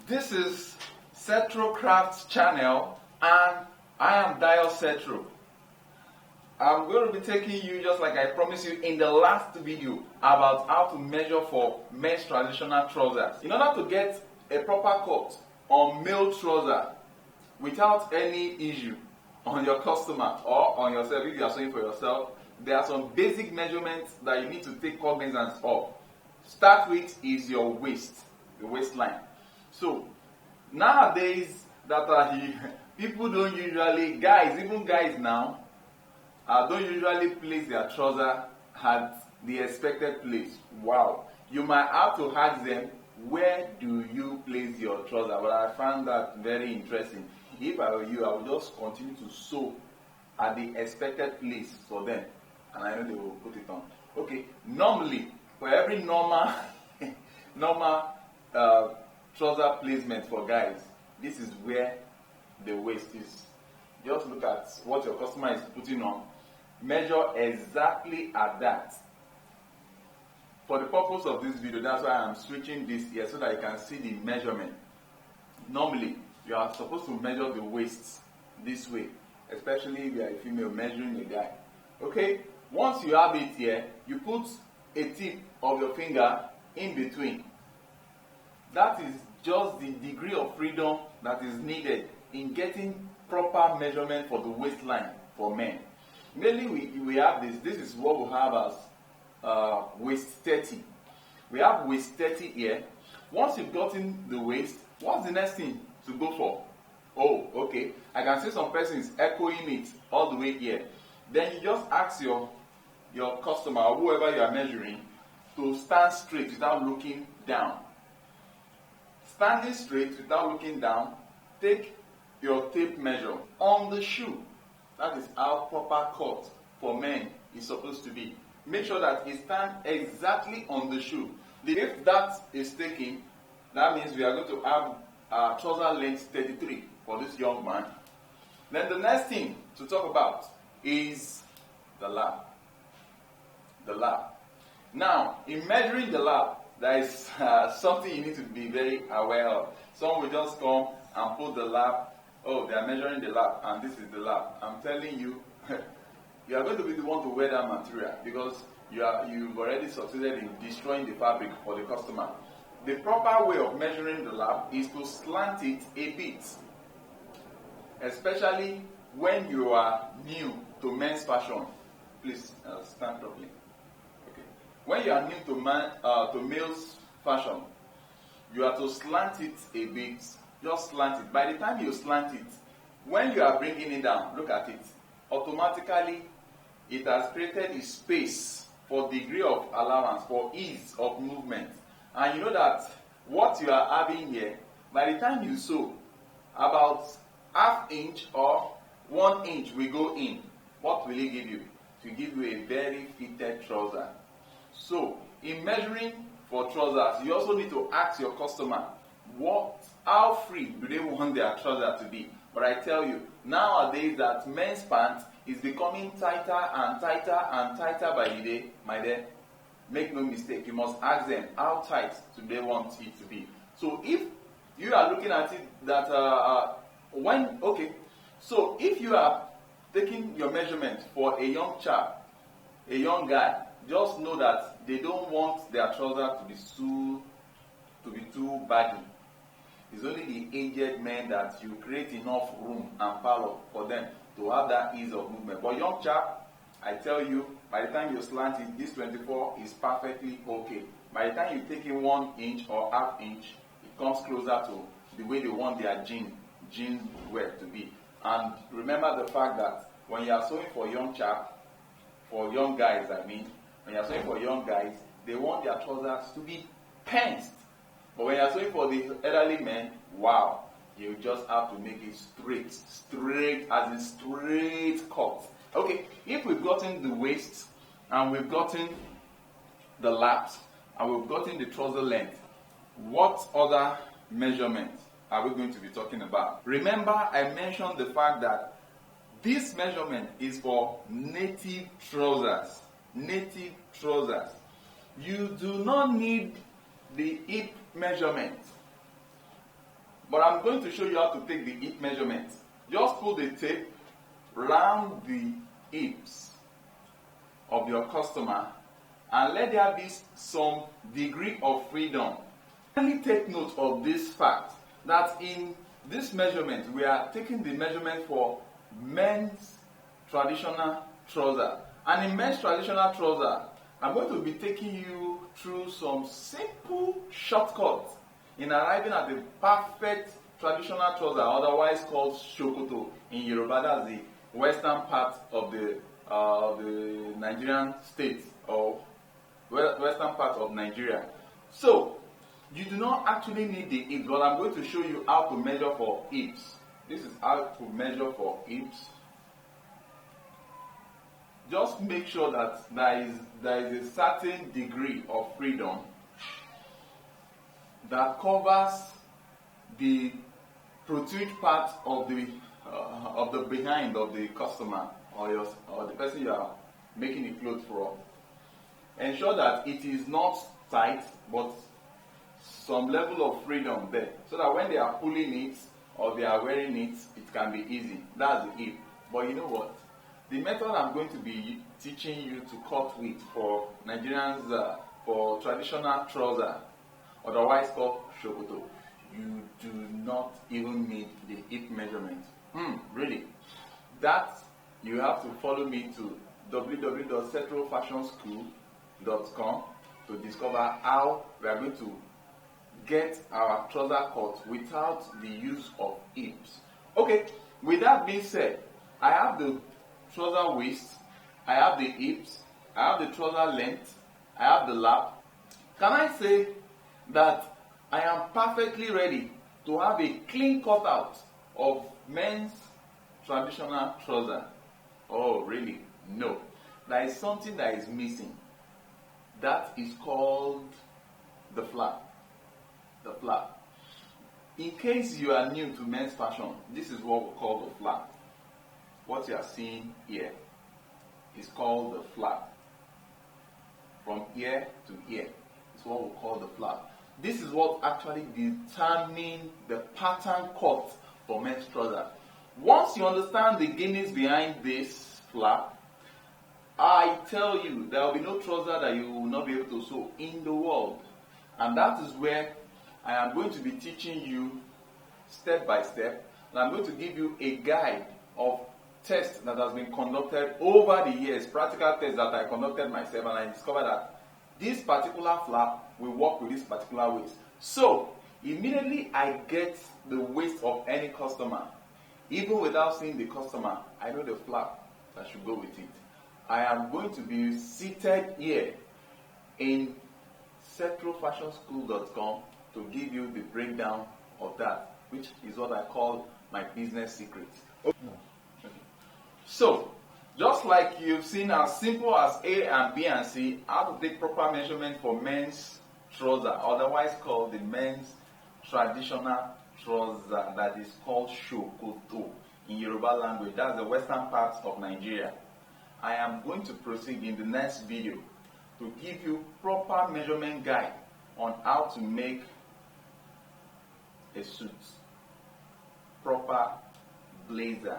This is Cetro Crafts channel, and I am Dial Cetro. I'm going to be taking you, just like I promised you in the last video, about how to measure for men's traditional trousers. In order to get a proper cut on male trouser without any issue on your customer or on yourself, if you are sewing for yourself, there are some basic measurements that you need to take cognizance of. Start with is your waist, the waistline. So nowadays people don't usually, even guys now, don't usually place their trouser at the expected place. Wow. You might have to ask them, where do you place your trouser? But I found that very interesting. If I were you, I would just continue to sew at the expected place for them, and I know they will put it on. Okay, normally, for every normal trouser placement for guys, this is where the waist is. Just look at what your customer is putting on. Measure exactly at that. For the purpose of this video, that's why I'm switching this here so that you can see the measurement. Normally, you are supposed to measure the waist this way, especially if you are a female measuring a guy. Okay, once you have it here, you put a tip of your finger in between. That is just the degree of freedom that is needed in getting proper measurement for the waistline for men. Mainly we have this. This is what we have as waist 30. We have waist 30 here. Once you've gotten the waist, what's the next thing to go for? Oh, okay. I can see some persons echoing it all the way here. Then you just ask your customer or whoever you are measuring to stand straight without looking down. Standing straight without looking down, take your tape measure on the shoe. That is how proper cut for men is supposed to be. Make sure that it stands exactly on the shoe. If that is taken, that means we are going to have trouser length 33 for this young man. Then the next thing to talk about is the lap. The lap. Now, in measuring the lap, there is something you need to be very aware of. Some will just come and put the lap. Oh, they are measuring the lap, and this is the lap. I'm telling you, you are going to be the one to wear that material because you've already succeeded in destroying the fabric for the customer. The proper way of measuring the lap is to slant it a bit, especially when you are new to men's fashion. Please stand properly. Okay. When you are new to male's fashion, you have to slant it a bit. Just slant it. By the time you slant it, when you are bringing it down, look at it. Automatically, it has created a space for degree of allowance, for ease of movement. And you know that what you are having here, by the time you sew, about ½ inch or 1 inch will go in. What will it give you? It will give you a very fitted trouser. So, in measuring for trousers, you also need to ask your customer, how free do they want their trouser to be? But I tell you, nowadays that men's pants is becoming tighter and tighter and tighter by the day, my dear. Make no mistake, you must ask them how tight do they want it to be. So if you are looking at it that so if you are taking your measurement for a young chap, a young guy, just know that they don't want their trouser to be too baggy. It's only the aged men that you create enough room and power for them to have that ease of movement. But young chap, I tell you, by the time you slant it, this 24 is perfectly okay. By the time you take in 1 inch or ½ inch, it comes closer to the way they want their jeans wear to be. And remember the fact that when you are sewing for young chap, for young guys when you are sewing for young guys, they want their trousers to be pensed. But when you are sewing for the elderly men, wow, you just have to make it straight as in straight cut. Okay, if we've gotten the waist, and we've gotten the laps, and we've gotten the trouser length, what other measurements are we going to be talking about? Remember, I mentioned the fact that this measurement is for native trousers. Native trousers. You do not need the hip measurement. But I'm going to show you how to take the hip measurement. Just pull the tape round the hips of your customer and let there be some degree of freedom. Only take note of this fact that in this measurement we are taking the measurement for men's traditional trouser. And in men's traditional trouser, I'm going to be taking you through some simple shortcuts in arriving at the perfect traditional trouser, otherwise called shokoto in Yoruba. That's the western part of the Nigerian state, or western part of Nigeria. So you do not actually need the hips, but I'm going to show you how to measure for hips. This is how to measure for hips. Just make sure that there is a certain degree of freedom that covers the protrude part of the behind of the customer or the person you are making the clothes for. Ensure that it is not tight, but some level of freedom there, so that when they are pulling it or they are wearing it, it can be easy. That's the hip. But you know what? The method I'm going to be teaching you to cut with for Nigerians for traditional trouser, otherwise called shokoto, you do not even need the hip measurement. Really? That you have to follow me to www.cetrofashionschool.com to discover how we are going to get our trouser cut without the use of hips. Okay, with that being said, I have the trouser waist, I have the hips, I have the trouser length, I have the lap. Can I say that I am perfectly ready to have a clean cutout of men's traditional trouser? Oh, really? No. There is something that is missing. That is called the flap. The flap. In case you are new to men's fashion, this is what we call the flap. What you are seeing here is called the flap. From ear to ear is what we call the flap. This is what actually determines the pattern cut for men's trouser. Once you understand the beginnings behind this flap, I tell you, there will be no trouser that you will not be able to sew in the world. And that is where I am going to be teaching you step by step. And I'm going to give you a guide of tests that has been conducted over the years, practical tests that I conducted myself, and I discovered that this particular flap will work with this particular waist. So, immediately I get the waist of any customer. Even without seeing the customer, I know the flap that should go with it. I am going to be seated here in cetrofashionschool.com to give you the breakdown of that, which is what I call my business secrets. Okay. So, just like you've seen as simple as A and B and C, how to take proper measurement for men's trouser, otherwise called the men's traditional trouser, that is called shokoto in Yoruba language. That's the western part of Nigeria. I am going to proceed in the next video to give you proper measurement guide on how to make a suit, proper blazer,